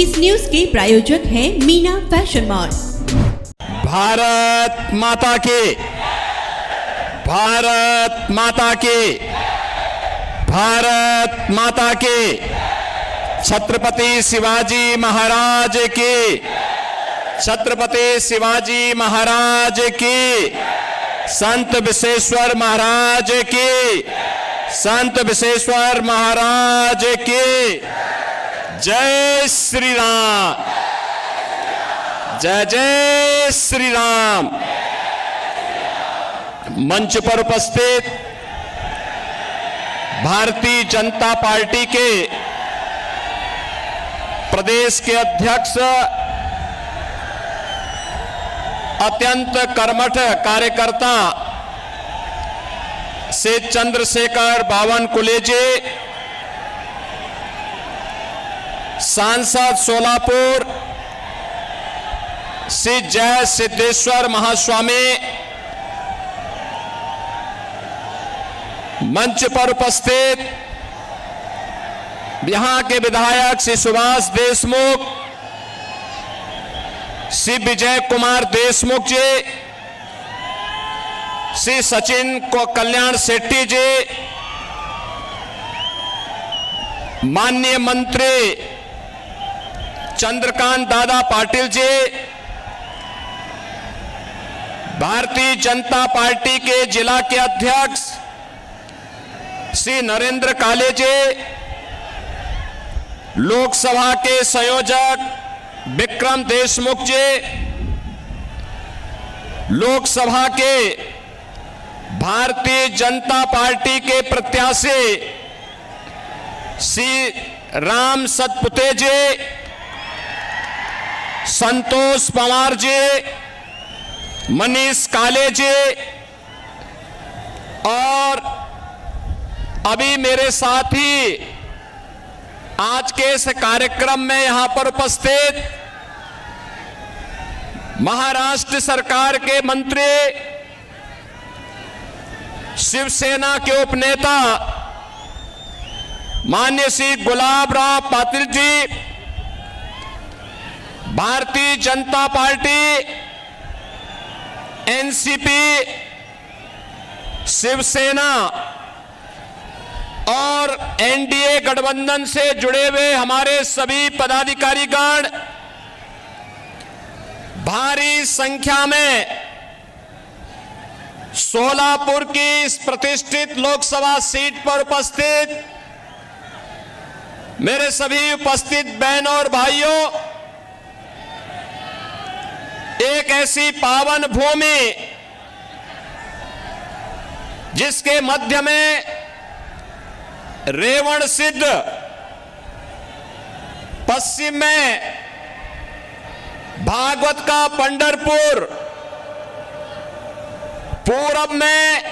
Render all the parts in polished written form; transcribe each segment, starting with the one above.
इस न्यूज के प्रायोजक हैं मीना फैशन मॉल। भारत माता की, भारत माता की, भारत माता की, छत्रपति शिवाजी महाराज की, छत्रपति शिवाजी महाराज की, संत विश्वेश्वर महाराज की, संत विश्वेश्वर महाराज की। जय श्री राम, जय जय श्री राम। मंच पर उपस्थित भारतीय जनता पार्टी के प्रदेश के अध्यक्ष, अत्यंत कर्मठ कार्यकर्ता से चंद्रशेखर बावनकुले जी, सांसद सोलापुर श्री जय सिद्धेश्वर महास्वामी, मंच पर उपस्थित यहां के विधायक श्री सुभाष देशमुख, श्री विजय कुमार देशमुख जी, श्री सचिन को कल्याण शेट्टी जी, माननीय मंत्री चंद्रकांत दादा पाटिल जी, भारतीय जनता पार्टी के जिला के अध्यक्ष श्री नरेंद्र काले जी, लोकसभा के संयोजक विक्रम देशमुख जी, लोकसभा के भारतीय जनता पार्टी के प्रत्याशी श्री राम सतपुते जी, संतोष पवार जी, मनीष काले जी, और अभी मेरे साथी आज के इस कार्यक्रम में यहां पर उपस्थित महाराष्ट्र सरकार के मंत्री, शिवसेना के उपनेता माननीय श्री गुलाब राव पाटिल जी, भारतीय जनता पार्टी, एनसीपी, शिवसेना और एनडीए गठबंधन से जुड़े हुए हमारे सभी पदाधिकारीगण, भारी संख्या में सोलापुर की इस प्रतिष्ठित लोकसभा सीट पर उपस्थित मेरे सभी उपस्थित बहनों और भाइयों, एक ऐसी पावन भूमि जिसके मध्य में रेवण सिद्ध, पश्चिम में भागवत का पंढरपुर, पूरब में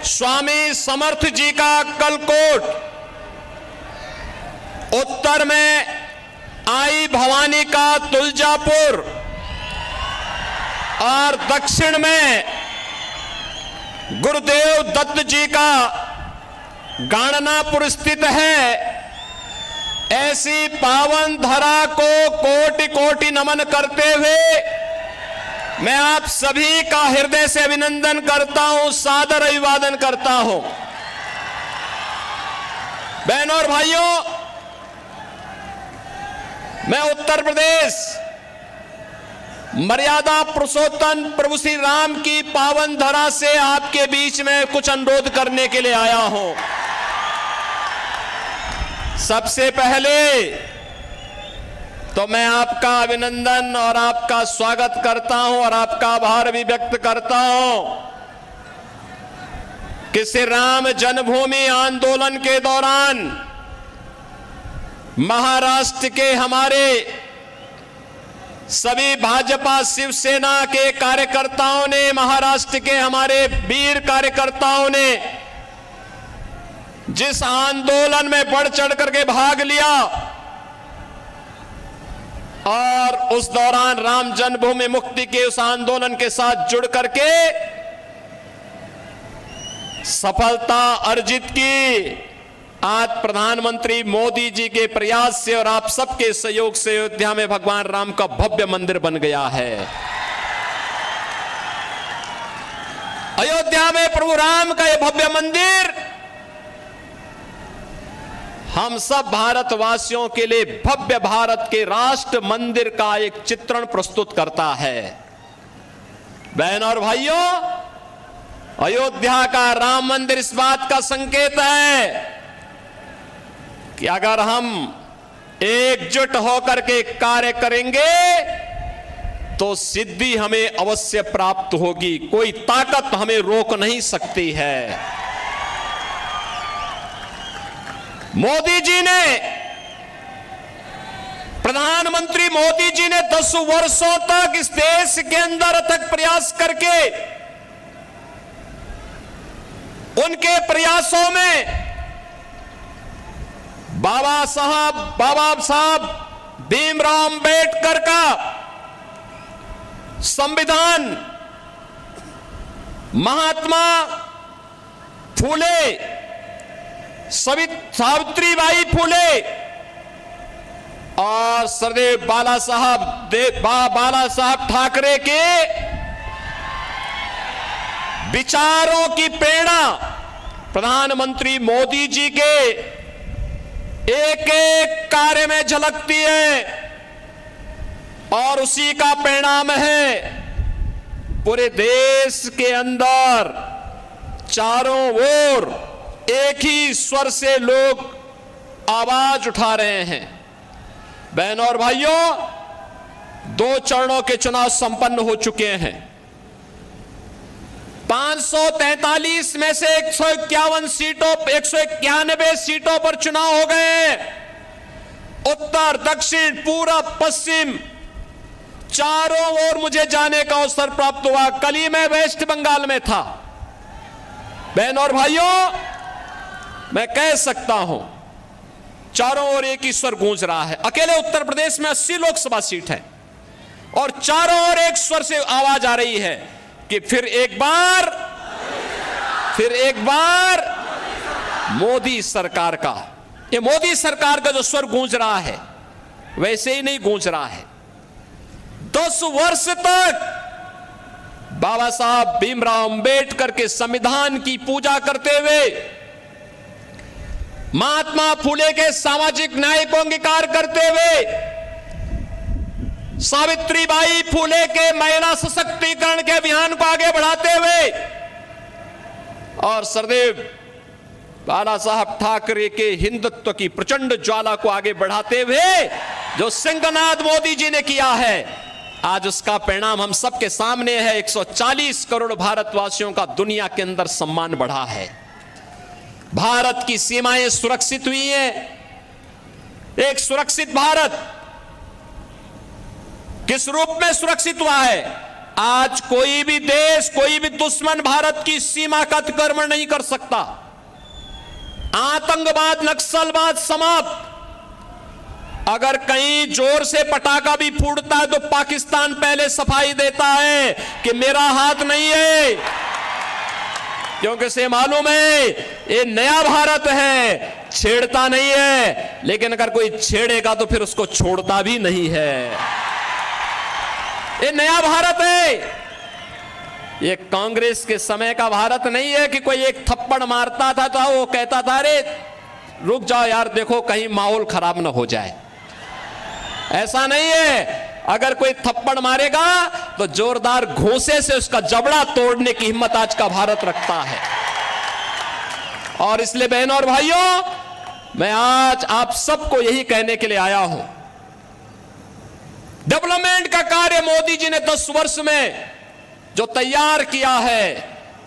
स्वामी समर्थ जी का कलकोट, उत्तर में आई भवानी का तुलजापुर और दक्षिण में गुरुदेव दत्त जी का गाणनापुर स्थित है। ऐसी पावन धरा को कोटि कोटि नमन करते हुए मैं आप सभी का हृदय से अभिनंदन करता हूं, सादर अभिवादन करता हूं। बहनों और भाइयों, मैं उत्तर प्रदेश मर्यादा पुरुषोत्तम प्रभु श्री राम की पावन धरा से आपके बीच में कुछ अनुरोध करने के लिए आया हूं। सबसे पहले तो मैं आपका अभिनंदन और आपका स्वागत करता हूं और आपका आभार भी व्यक्त करता हूं कि श्री राम जन्मभूमि आंदोलन के दौरान महाराष्ट्र के हमारे सभी भाजपा शिवसेना के कार्यकर्ताओं ने, महाराष्ट्र के हमारे वीर कार्यकर्ताओं ने जिस आंदोलन में बढ़ चढ़ करके भाग लिया और उस दौरान राम जन्मभूमि मुक्ति के उस आंदोलन के साथ जुड़ करके सफलता अर्जित की, आज प्रधानमंत्री मोदी जी के प्रयास से और आप सबके सहयोग से अयोध्या में भगवान राम का भव्य मंदिर बन गया है। अयोध्या में प्रभु राम का यह भव्य मंदिर हम सब भारतवासियों के लिए भव्य भारत के राष्ट्र मंदिर का एक चित्रण प्रस्तुत करता है। बहन और भाइयों, अयोध्या का राम मंदिर इस बात का संकेत है कि अगर हम एकजुट होकर के कार्य करेंगे तो सिद्धि हमें अवश्य प्राप्त होगी। कोई ताकत हमें रोक नहीं सकती है। मोदी जी ने, प्रधानमंत्री मोदी जी ने 10 वर्षों तक इस देश के अंदर अथक प्रयास करके उनके प्रयासों में बाबा साहब भीमराव अंबेडकर का संविधान, महात्मा फूले, सावित्रीबाई फूले और सरदेव बाला साहब ठाकरे के विचारों की प्रेरणा प्रधानमंत्री मोदी जी के एक एक कार्य में झलकती है और उसी का परिणाम है पूरे देश के अंदर चारों ओर एक ही स्वर से लोग आवाज उठा रहे हैं। बहनों और भाइयों, 2 चरणों के चुनाव संपन्न हो चुके हैं। 543 में से 191 सीटों पर चुनाव हो गए। उत्तर, दक्षिण, पूरब, पश्चिम चारों ओर मुझे जाने का अवसर प्राप्त हुआ। कल ही मैं वेस्ट बंगाल में था। बहनों और भाइयों, मैं कह सकता हूं चारों ओर एक ही स्वर गूंज रहा है। अकेले उत्तर प्रदेश में 80 लोकसभा सीट है और चारों ओर एक स्वर से आवाज आ रही है कि फिर एक बार मोदी सरकार का, ये मोदी सरकार का जो स्वर गूंज रहा है वैसे ही नहीं गूंज रहा है। 10 वर्ष तक बाबा साहब भीमराव अंबेडकर के संविधान की पूजा करते हुए, महात्मा फूले के सामाजिक न्याय को अंगीकार करते हुए, सावित्रीबाई फूले के महिला सशक्तिकरण के अभियान को आगे बढ़ाते हुए और सरदेव बाला साहब ठाकरे के हिंदुत्व की प्रचंड ज्वाला को आगे बढ़ाते हुए जो सिंहनाद मोदी जी ने किया है, आज उसका परिणाम हम सबके सामने है। 140 करोड़ भारतवासियों का दुनिया के अंदर सम्मान बढ़ा है। भारत की सीमाएं सुरक्षित हुई हैं। एक सुरक्षित भारत किस रूप में सुरक्षित हुआ है? आज कोई भी देश, कोई भी दुश्मन भारत की सीमा का अतिक्रमण नहीं कर सकता। आतंकवाद, नक्सलवाद समाप्त। अगर कहीं जोर से पटाखा भी फूटता है तो पाकिस्तान पहले सफाई देता है कि मेरा हाथ नहीं है, क्योंकि से मालूम है ये नया भारत है, छेड़ता नहीं है। लेकिन अगर कोई छेड़ेगा तो फिर उसको छोड़ता भी नहीं है। ये नया भारत है। ये कांग्रेस के समय का भारत नहीं है कि कोई एक थप्पड़ मारता था तो वो कहता था अरे रुक जाओ यार, देखो कहीं माहौल खराब ना हो जाए। ऐसा नहीं है। अगर कोई थप्पड़ मारेगा तो जोरदार घूंसे से उसका जबड़ा तोड़ने की हिम्मत आज का भारत रखता है। और इसलिए बहनों और भाइयों, मैं आज आप सबको यही कहने के लिए आया हूं, डेवलपमेंट का कार्य मोदी जी ने 10 वर्ष में जो तैयार किया है,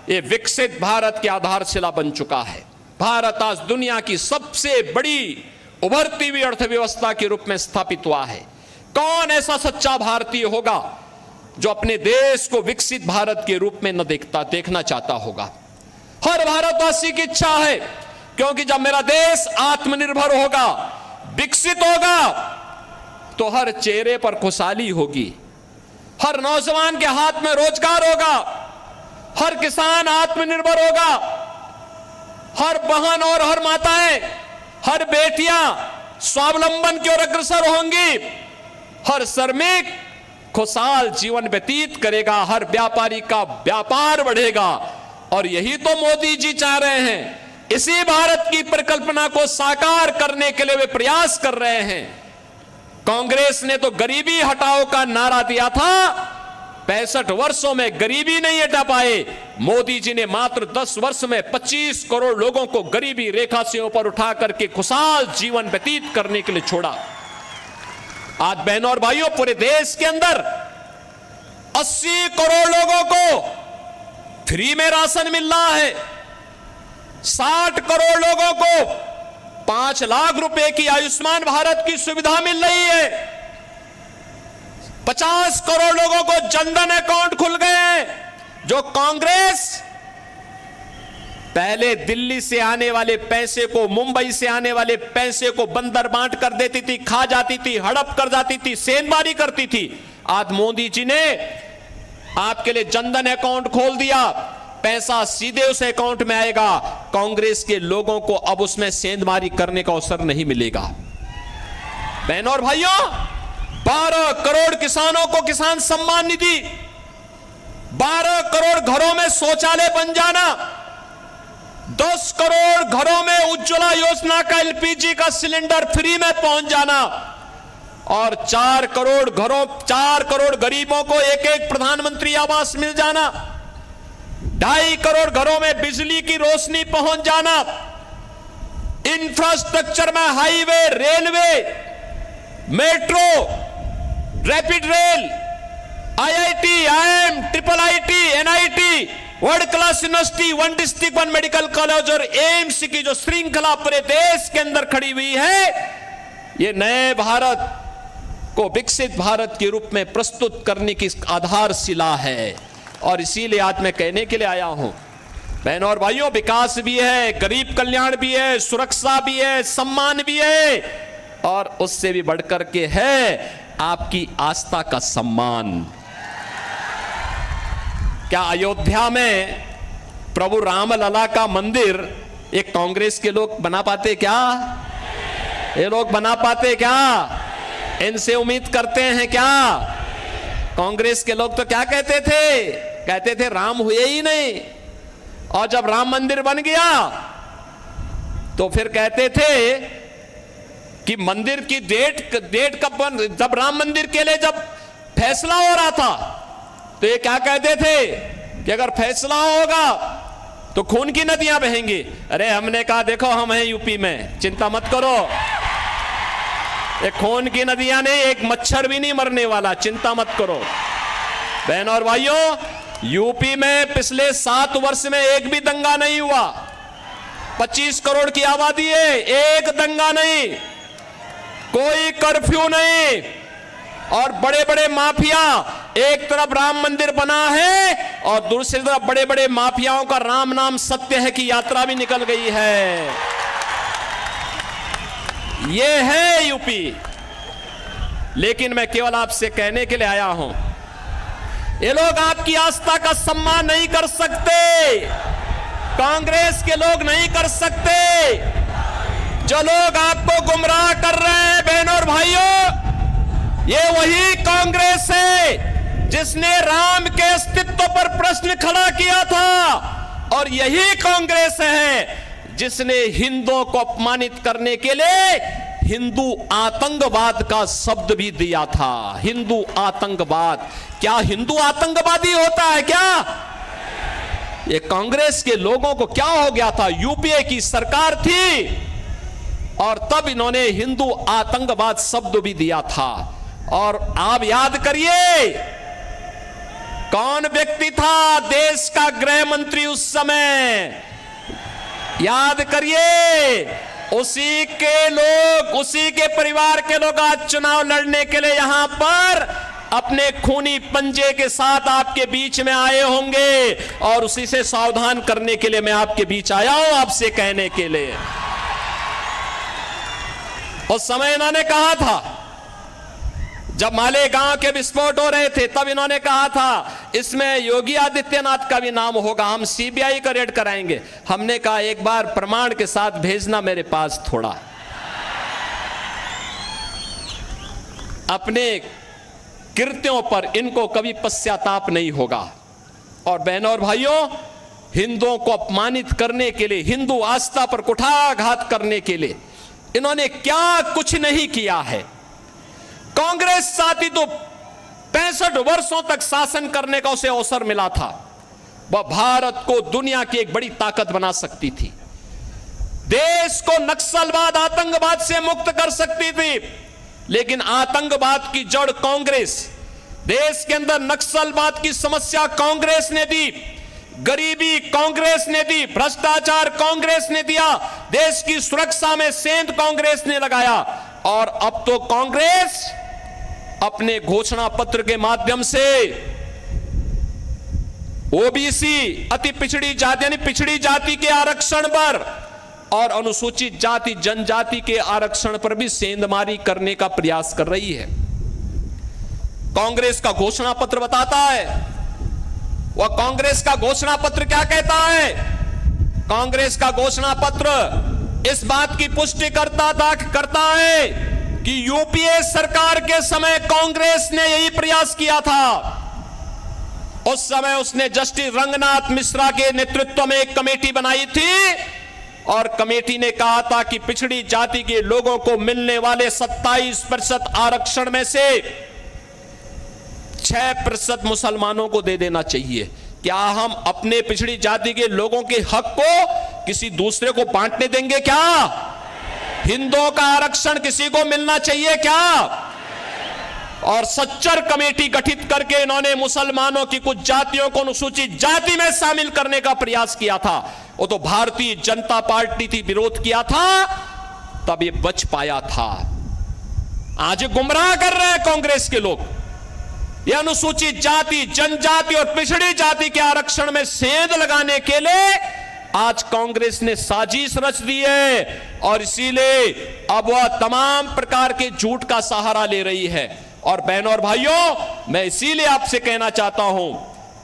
ये विकसित भारत की आधारशिला बन चुका है। भारत आज दुनिया की सबसे बड़ी उभरती हुई अर्थव्यवस्था के रूप में स्थापित हुआ है। कौन ऐसा सच्चा भारतीय होगा जो अपने देश को विकसित भारत के रूप में न देखना चाहता होगा? हर भारतवासी की इच्छा है, क्योंकि जब मेरा देश आत्मनिर्भर होगा, विकसित होगा, तो हर चेहरे पर खुशहाली होगी, हर नौजवान के हाथ में रोजगार होगा, हर किसान आत्मनिर्भर होगा, हर बहन और हर माताएं हर बेटियां स्वावलंबन की ओर अग्रसर होंगी, हर श्रमिक खुशहाल जीवन व्यतीत करेगा, हर व्यापारी का व्यापार बढ़ेगा। और यही तो मोदी जी चाह रहे हैं। इसी भारत की परिकल्पना को साकार करने के लिए वे प्रयास कर रहे हैं। कांग्रेस ने तो गरीबी हटाओ का नारा दिया था, 65 वर्षों में गरीबी नहीं हटा पाए। मोदी जी ने मात्र 10 वर्ष में 25 करोड़ लोगों को गरीबी रेखा से ऊपर उठा करके खुशहाल जीवन व्यतीत करने के लिए छोड़ा। आज बहनों और भाइयों, पूरे देश के अंदर 80 करोड़ लोगों को फ्री में राशन मिल रहा है। 60 करोड़ लोगों को 5 लाख रुपए की आयुष्मान भारत की सुविधा मिल रही है। 50 करोड़ लोगों को जनधन अकाउंट खुल गए हैं। जो कांग्रेस पहले दिल्ली से आने वाले पैसे को, मुंबई से आने वाले पैसे को बंदर बांट कर देती थी, खा जाती थी, हड़प कर जाती थी, सेंधमारी करती थी, आज मोदी जी ने आपके लिए जनधन अकाउंट खोल दिया। पैसा सीधे उस अकाउंट में आएगा। कांग्रेस के लोगों को अब उसमें सेंधमारी करने का अवसर नहीं मिलेगा। बहनों और भाइयों, 12 करोड़ किसानों को किसान सम्मान निधि, 12 करोड़ घरों में शौचालय बन जाना, 10 करोड़ घरों में उज्ज्वला योजना का एलपीजी का सिलेंडर फ्री में पहुंच जाना और 4 करोड़ गरीबों को एक प्रधानमंत्री आवास मिल जाना, 2.5 करोड़ घरों में बिजली की रोशनी पहुंच जाना, इंफ्रास्ट्रक्चर में highway, railway, metro, rapid rail, IIT, IIM, triple IT, NIT, world class university, 1 district 1 medical college और एम्स की जो श्रृंखला पूरे देश के अंदर खड़ी हुई है, ये नए भारत को विकसित भारत के रूप में प्रस्तुत करने की आधारशिला है। और इसीलिए आज मैं कहने के लिए आया हूं, बहनों और भाइयों, विकास भी है, गरीब कल्याण भी है, सुरक्षा भी है, सम्मान भी है और उससे भी बढ़कर के है आपकी आस्था का सम्मान। क्या अयोध्या में प्रभु रामलला का मंदिर एक कांग्रेस के लोग बना पाते क्या? ये लोग बना पाते क्या? इनसे उम्मीद करते हैं क्या? कांग्रेस के लोग तो क्या कहते थे राम हुए ही नहीं। और जब राम मंदिर बन गया तो फिर कहते थे कि मंदिर की डेट कब बन, जब राम मंदिर के लिए जब फैसला हो रहा था तो ये क्या कहते थे कि अगर फैसला होगा तो खून की नदियां बहेंगी। अरे हमने कहा देखो हम हैं यूपी में, चिंता मत करो, एक खून की नदियां नहीं, एक मच्छर भी नहीं मरने वाला, चिंता मत करो। बहनों और भाइयों, यूपी में पिछले 7 वर्ष में एक भी दंगा नहीं हुआ। 25 करोड़ की आबादी है, एक दंगा नहीं, कोई कर्फ्यू नहीं और बड़े बड़े माफिया, एक तरफ राम मंदिर बना है और दूसरी तरफ बड़े बड़े माफियाओं का राम नाम सत्य है की यात्रा भी निकल गई है। ये है यूपी। लेकिन मैं केवल आपसे कहने के लिए आया हूं, ये लोग आपकी आस्था का सम्मान नहीं कर सकते, कांग्रेस के लोग नहीं कर सकते। जो लोग आपको गुमराह कर रहे हैं बहनों और भाइयों, ये वही कांग्रेस है जिसने राम के अस्तित्व पर प्रश्न खड़ा किया था और यही कांग्रेस है जिसने हिंदुओं को अपमानित करने के लिए हिंदू आतंकवाद का शब्द भी दिया था। हिंदू आतंकवाद, क्या हिंदू आतंकवादी होता है क्या? ये कांग्रेस के लोगों को क्या हो गया था? यूपीए की सरकार थी और तब इन्होंने हिंदू आतंकवाद शब्द भी दिया था। और आप याद करिए कौन व्यक्ति था देश का गृह मंत्री उस समय, याद करिए। उसी के लोग, उसी के परिवार के लोग आज चुनाव लड़ने के लिए यहां पर अपने खूनी पंजे के साथ आपके बीच में आए होंगे और उसी से सावधान करने के लिए मैं आपके बीच आया हूं, आपसे कहने के लिए। उस समय इन्होंने कहा था, जब मालेगांव के विस्फोट हो रहे थे, तब इन्होंने कहा था इसमें योगी आदित्यनाथ का भी नाम होगा, हम सीबीआई का रेड कराएंगे। हमने कहा एक बार प्रमाण के साथ भेजना मेरे पास थोड़ा। अपने कृत्यों पर इनको कभी पश्चाताप नहीं होगा। और बहनों और भाइयों, हिंदुओं को अपमानित करने के लिए, हिंदू आस्था पर कुठाराघात करने के लिए इन्होंने क्या कुछ नहीं किया है। कांग्रेस चाहती तो 65 वर्षों तक शासन करने का उसे अवसर मिला था। वह भारत को दुनिया की एक बड़ी ताकत बना सकती थी, देश को नक्सलवाद, आतंकवाद से मुक्त कर सकती थी। लेकिन आतंकवाद की जड़ कांग्रेस, देश के अंदर नक्सलवाद की समस्या कांग्रेस ने दी, गरीबी कांग्रेस ने दी, भ्रष्टाचार कांग्रेस ने दिया, देश की सुरक्षा में सेंध कांग्रेस ने लगाया। और अब तो कांग्रेस अपने घोषणा पत्र के माध्यम से ओबीसी, अति पिछड़ी जाति यानी पिछड़ी जाति के आरक्षण पर और अनुसूचित जाति जनजाति के आरक्षण पर भी सेंधमारी करने का प्रयास कर रही है। कांग्रेस का घोषणा पत्र बताता है, वह कांग्रेस का घोषणा पत्र क्या कहता है? कांग्रेस का घोषणा पत्र इस बात की पुष्टि करता है कि यूपीए सरकार के समय कांग्रेस ने यही प्रयास किया था। उस समय उसने जस्टिस रंगनाथ मिश्रा के नेतृत्व में एक कमेटी बनाई थी और कमेटी ने कहा था कि पिछड़ी जाति के लोगों को मिलने वाले 27% आरक्षण में से 6% मुसलमानों को दे देना चाहिए। क्या हम अपने पिछड़ी जाति के लोगों के हक को किसी दूसरे को बांटने देंगे क्या? हिंदुओं का आरक्षण किसी को मिलना चाहिए क्या? और सच्चर कमेटी गठित करके इन्होंने मुसलमानों की कुछ जातियों को अनुसूचित जाति में शामिल करने का प्रयास किया था। वो तो भारतीय जनता पार्टी थी, विरोध किया था, तब ये बच पाया था। आज गुमराह कर रहे हैं कांग्रेस के लोग। ये अनुसूचित जाति, जनजाति और पिछड़ी जाति के आरक्षण में सेंध लगाने के लिए आज कांग्रेस ने साजिश रच दी है और इसीलिए अब वह तमाम प्रकार के झूठ का सहारा ले रही है। और बहनों और भाइयों, मैं इसीलिए आपसे कहना चाहता हूं,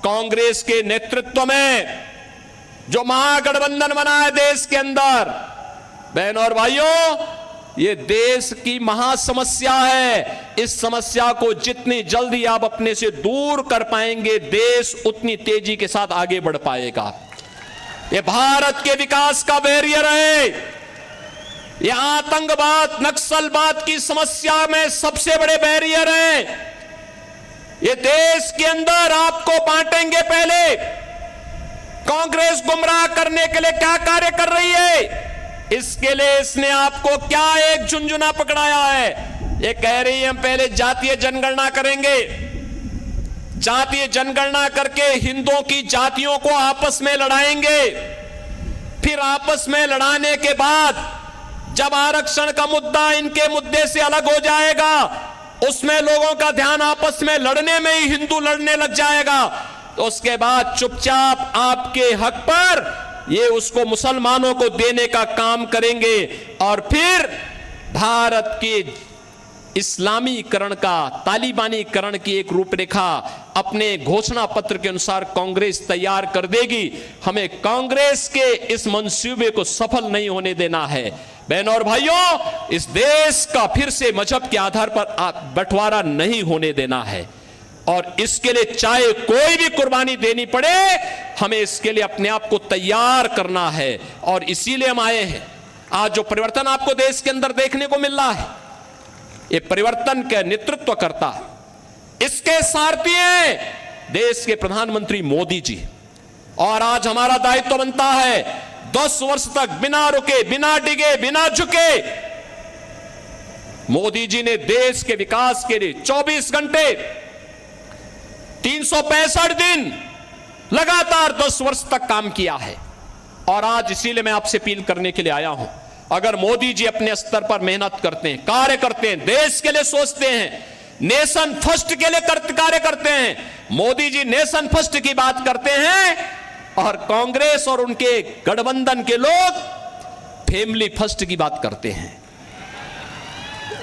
कांग्रेस के नेतृत्व में जो महागठबंधन बना है देश के अंदर, बहनों और भाइयों, ये देश की महासमस्या है। इस समस्या को जितनी जल्दी आप अपने से दूर कर पाएंगे, देश उतनी तेजी के साथ आगे बढ़ पाएगा। ये भारत के विकास का बैरियर है। ये आतंकवाद, नक्सलवाद की समस्या में सबसे बड़े बैरियर है। ये देश के अंदर आपको बांटेंगे। पहले कांग्रेस गुमराह करने के लिए क्या कार्य कर रही है, इसके लिए इसने आपको क्या एक झुंझुना पकड़ाया है। ये कह रही है हम पहले जातीय जनगणना करेंगे, जातीय जनगणना करके हिंदुओं की जातियों को आपस में लड़ाएंगे, फिर आपस में लड़ाने के बाद जब आरक्षण का मुद्दा इनके मुद्दे से अलग हो जाएगा, उसमें लोगों का ध्यान आपस में लड़ने में ही हिंदू लड़ने लग जाएगा, तो उसके बाद चुपचाप आपके हक पर ये उसको मुसलमानों को देने का काम करेंगे और फिर भारत के इस्लामीकरण का, तालिबानीकरण की एक रूपरेखा अपने घोषणा पत्र के अनुसार कांग्रेस तैयार कर देगी। हमें कांग्रेस के इस मंसूबे को सफल नहीं होने देना है। बहनों और भाइयों, इस देश का फिर से मजहब के आधार पर बंटवारा नहीं होने देना है और इसके लिए चाहे कोई भी कुर्बानी देनी पड़े, हमें इसके लिए अपने आप को तैयार करना है। और इसीलिए हम आए हैं। आज जो परिवर्तन आपको देश के अंदर देखने को मिल रहा है, ये परिवर्तन का नेतृत्व करता है, इसके सारथी हैं देश के प्रधानमंत्री मोदी जी। और आज हमारा दायित्व बनता है 10 वर्ष तक बिना रुके, बिना डिगे, बिना झुके मोदी जी ने देश के विकास के लिए 24 घंटे 365 दिन लगातार 10 वर्ष तक काम किया है। और आज इसीलिए मैं आपसे अपील करने के लिए आया हूं, अगर मोदी जी अपने स्तर पर मेहनत करते हैं, कार्य करते हैं, देश के लिए सोचते हैं, नेशन फर्स्ट के लिए कार्य करते हैं, मोदी जी नेशन फर्स्ट की बात करते हैं और कांग्रेस और उनके गठबंधन के लोग फैमिली फर्स्ट की बात करते हैं।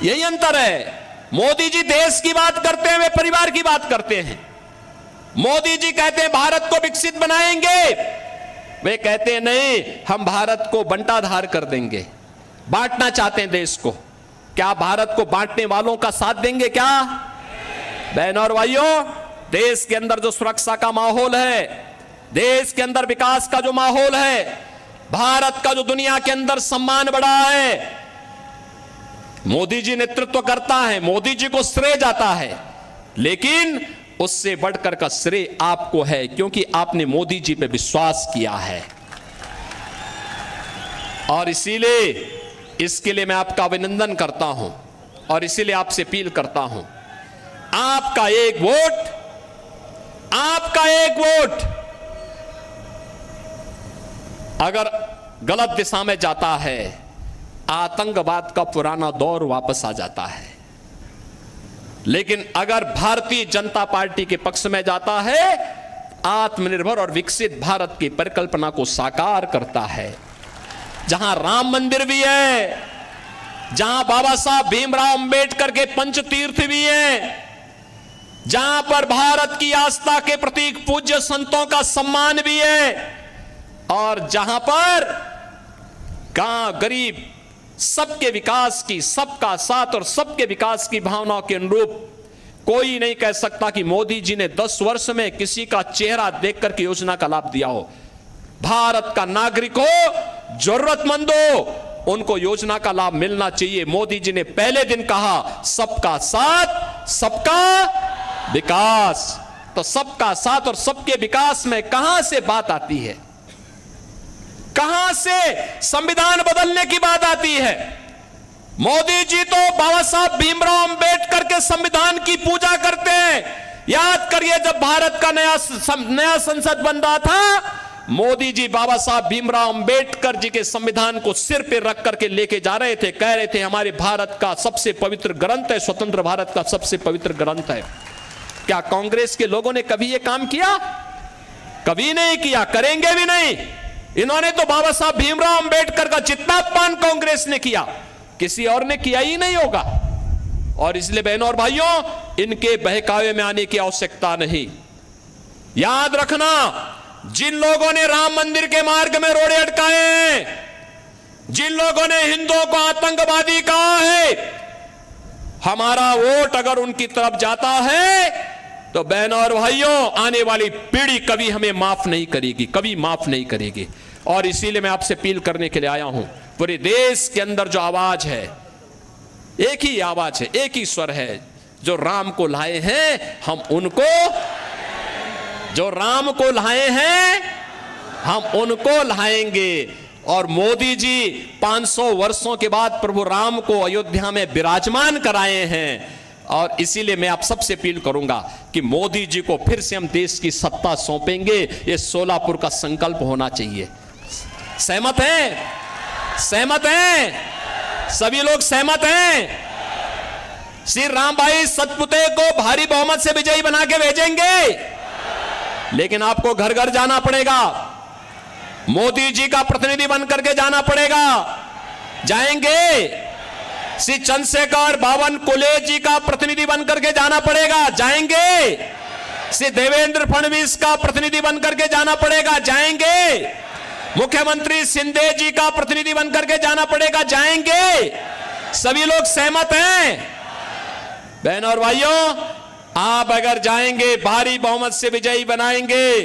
यही अंतर है। मोदी जी देश की बात करते हैं, वे परिवार की बात करते हैं। मोदी जी कहते हैं भारत को विकसित बनाएंगे, वे कहते हैं नहीं, हम भारत को बंटाधार कर देंगे, बांटना चाहते हैं देश को। क्या भारत को बांटने वालों का साथ देंगे क्या? बहनों और भाइयों, देश के अंदर जो सुरक्षा का माहौल है, देश के अंदर विकास का जो माहौल है, भारत का जो दुनिया के अंदर सम्मान बढ़ा है, मोदी जी नेतृत्व करता है, मोदी जी को श्रेय जाता है, लेकिन उससे बढ़कर का श्रेय आपको है, क्योंकि आपने मोदी जी पे विश्वास किया है। और इसीलिए इसके लिए मैं आपका अभिनंदन करता हूं और इसीलिए आपसे अपील करता हूं, आपका एक वोट, आपका एक वोट अगर गलत दिशा में जाता है, आतंकवाद का पुराना दौर वापस आ जाता है। लेकिन अगर भारतीय जनता पार्टी के पक्ष में जाता है, आत्मनिर्भर और विकसित भारत की परिकल्पना को साकार करता है, जहां राम मंदिर भी है, जहां बाबा साहब भीमराव अंबेडकर के पंचतीर्थ भी हैं, जहां पर भारत की आस्था के प्रतीक पूज्य संतों का सम्मान भी है, और जहां पर गांव गरीब सबके विकास की, सबका साथ और सबके विकास की भावनाओं के अनुरूप कोई नहीं कह सकता कि मोदी जी ने 10 वर्ष में किसी का चेहरा देखकर के योजना का लाभ दिया हो। भारत का नागरिक हो, जरूरतमंद हो, उनको योजना का लाभ मिलना चाहिए। मोदी जी ने पहले दिन कहा सबका साथ सबका विकास, तो सबका साथ और सबके विकास में कहां से बात आती है, कहां से संविधान बदलने की बात आती है? मोदी जी तो बाबा साहब भीमराव अंबेडकर के संविधान की पूजा करते हैं। याद करिए, जब भारत का नया संसद बन रहा था, मोदी जी बाबा साहब भीमराव अंबेडकर जी के संविधान को सिर पे रख करके लेके जा रहे थे, कह रहे थे हमारे भारत का सबसे पवित्र ग्रंथ है, स्वतंत्र भारत का सबसे पवित्र ग्रंथ है। क्या कांग्रेस के लोगों ने कभी यह काम किया? कभी नहीं किया, करेंगे भी नहीं। इन्होंने तो बाबा साहब भीमराव अंबेडकर का जितना अपमान कांग्रेस ने किया, किसी और ने किया ही नहीं होगा। और इसलिए बहनों और भाइयों, इनके बहकावे में आने की आवश्यकता नहीं। याद रखना, जिन लोगों ने राम मंदिर के मार्ग में रोड़े अटकाए हैं, जिन लोगों ने हिंदुओं को आतंकवादी कहा है, हमारा वोट अगर उनकी तरफ जाता है तो बहनों और भाइयों, आने वाली पीढ़ी कभी हमें माफ नहीं करेगी, कभी माफ नहीं करेगी। और इसीलिए मैं आपसे अपील करने के लिए आया हूं, पूरे देश के अंदर जो आवाज है, एक ही आवाज है, एक ही स्वर है, जो राम को लाए हैं हम उनको, जो राम को लाए हैं हम उनको लाएंगे। और मोदी जी 500 वर्षों के बाद प्रभु राम को अयोध्या में विराजमान कराए हैं। और इसीलिए मैं आप सबसे अपील करूंगा कि मोदी जी को फिर से हम देश की सत्ता सौंपेंगे। ये सोलापुर का संकल्प होना चाहिए। सहमत हैं? सहमत हैं? सभी लोग सहमत हैं? श्री राम भाई सतपुते को भारी बहुमत से विजयी बना के भेजेंगे, लेकिन आपको घर घर जाना पड़ेगा, मोदी जी का प्रतिनिधि बन करके जाना पड़ेगा। जाएंगे? श्री चंद्रशेखर बावनकुले जी का प्रतिनिधि बन करके जाना पड़ेगा। जाएंगे? श्री देवेंद्र फडणवीस का प्रतिनिधि बन करके जाना पड़ेगा। जाएंगे? मुख्यमंत्री शिंदे जी का प्रतिनिधि बन करके जाना पड़ेगा। जाएंगे? सभी लोग सहमत हैं? बहनों और भाइयों, आप अगर जाएंगे, भारी बहुमत से विजयी बनाएंगे,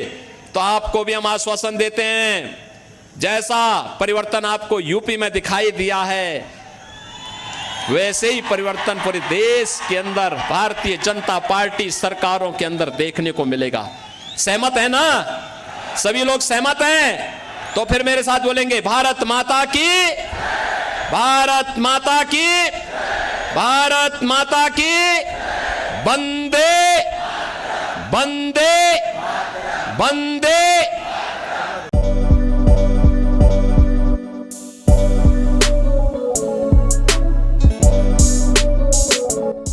तो आपको भी हम आश्वासन देते हैं, जैसा परिवर्तन आपको यूपी में दिखाई दिया है, वैसे ही परिवर्तन पूरे देश के अंदर भारतीय जनता पार्टी सरकारों के अंदर देखने को मिलेगा। सहमत है ना? सभी लोग सहमत हैं? तो फिर मेरे साथ बोलेंगे, भारत माता की, भारत माता की, भारत माता की, वंदे वंदे वंदे।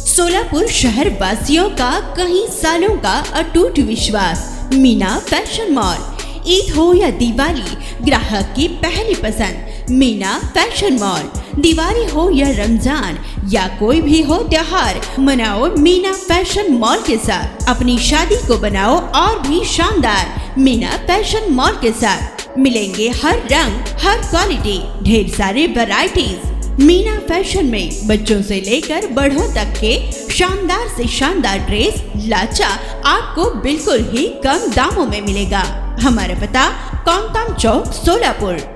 सोलापुर शहर वासियों का कई सालों का अटूट विश्वास, मीना फैशन मॉल। ईद हो या दिवाली, ग्राहक की पहली पसंद मीना फैशन मॉल। दिवाली हो या रमजान या कोई भी हो त्योहार, मनाओ मीना फैशन मॉल के साथ। अपनी शादी को बनाओ और भी शानदार मीना फैशन मॉल के साथ। मिलेंगे हर रंग, हर क्वालिटी, ढेर सारे वैरायटीज, मीना फैशन में बच्चों से लेकर बड़ों तक के शानदार से शानदार ड्रेस लाचा आपको बिल्कुल ही कम दामों में मिलेगा। हमारा पता कोंगताम चौक सोलापुर।